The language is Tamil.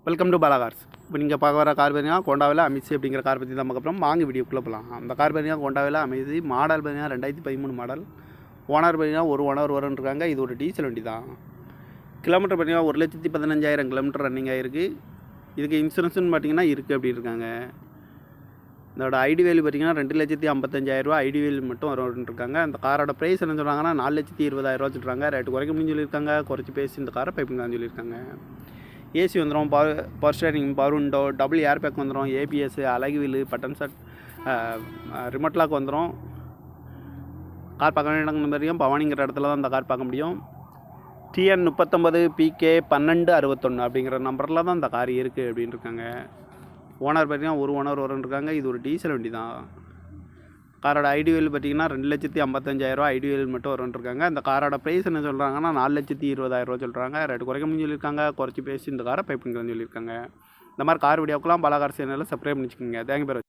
Welcome to Bala cars. இப்போ நீங்கள் பார்க்க வர கார் பார்த்தீங்கன்னா ஹோண்டாவில் அமிச்சி அப்படிங்கிற கார் பற்றி தான் பார்க்க போகிறோம். வாங்க வீடியோக்குள்ளே போகலாம். அந்த கார் பார்த்தீங்கன்னா ஹோண்டாவில் அமிச்சி மாடல் பார்த்தீங்கன்னா 2013 மாடல். ஓனர் பார்த்தீங்கன்னா ஒரு ஓனர் வரும்ன்றாங்க. இது ஒரு டீசல் வண்டி தான். கிலோமீட்டர் பார்த்தீங்கன்னா 1,15,000 கிலோமீட்டர் ரன்னிங் ஆகிருக்கு. இதுக்கு இன்சூரன்ஸ்னு பார்த்தீங்கன்னா இருக்குது அப்படி இருக்காங்க. இதோட ஐடி வேல்யூ பார்த்தீங்கன்னா 2,55,000 ஐடி வேல்யூ மட்டும் வரும்ன்றாங்க. அந்த காரோட ப்ரைஸ் என்ன சொல்கிறாங்கன்னா 4,20,000 சொல்கிறாங்க. ரேட்டு குறைக்க முடியும்னு சொல்லியிருக்காங்க. குறைச்சி பேசி இந்த காரை பைப்பிங்கன்னு சொல்லியிருக்காங்க. ஏசி வந்துடும், power steering, power window, double air bag வந்துடும், ஏபிஎஸ், அழகு wheel, button set, remote lock வந்துடும். கார் பார்க்க வேண்டிய மாதிரியும் பவானிங்கிற இடத்துல தான் அந்த கார் பார்க்க முடியும். TN 39 PK 1261 அப்படிங்கிற நம்பரில் தான் இந்த கார் இருக்குது அப்படின்னு இருக்காங்க. ஓனர் பார்த்தீங்கன்னா ஒரு ஓனர் வரும்ன்றாங்க. இது ஒரு டீசல் வண்டி தான். காரோட ஐடி வேல்யூ பார்த்தீங்கன்னா 2,55,000 ஐடி வேல்யூ மட்டும் வரும்ன்றாங்க. அந்த காரோட ப்ரைஸ் என்ன சொல்கிறாங்கன்னா 4,20,000 சொல்கிறாங்க. ரேட்டு குறைக்க முடியும்னு சொல்லியிருக்காங்க. குறைச்சி பேசி இந்த காரை பைப்பிங்கன்னு சொல்லியிருக்காங்க. இந்த மாதிரி கார் வீடியோக்கெல்லாம் பாலா கார் சேனலில் சப்ஸ்கிரைப் பண்ணிச்சுக்கோங்க. தேங்க்யூ பேர்.